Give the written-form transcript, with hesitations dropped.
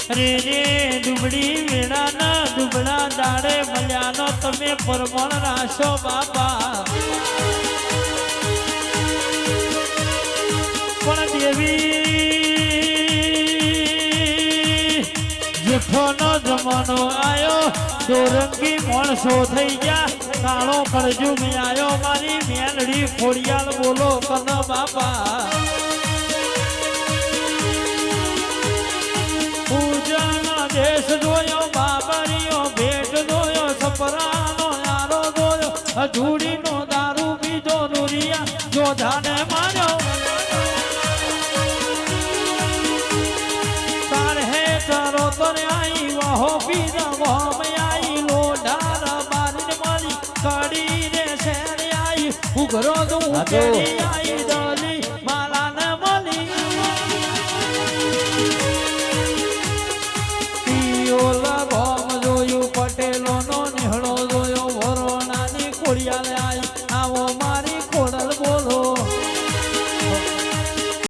રે રે ડુબડી વેળાના ડુબળા દાડે મળ્યાનો તમે પરમણ રાશો બાપા પણ દેવી જેઠોનો જમાનો આયો દોરંગી માણસો થઈ ગયા કાળો કરજુગ આયો મારી મેલડી ખોડિયાલ બોલો કન બાપા પૂજાના દેશ જોયો બાબરીઓ ભેટ જોયો સપરાનો યારો જોયો અધૂડીનો દારૂ બીજો નુરિયા જોધાને માર્યો તારે તારો તરે આઈ વાહો પીરા વાહ આઈ લોઢાર બારીને મારી કાઢી રે શેર આઈ ઉઘરો દું કેરી આઈ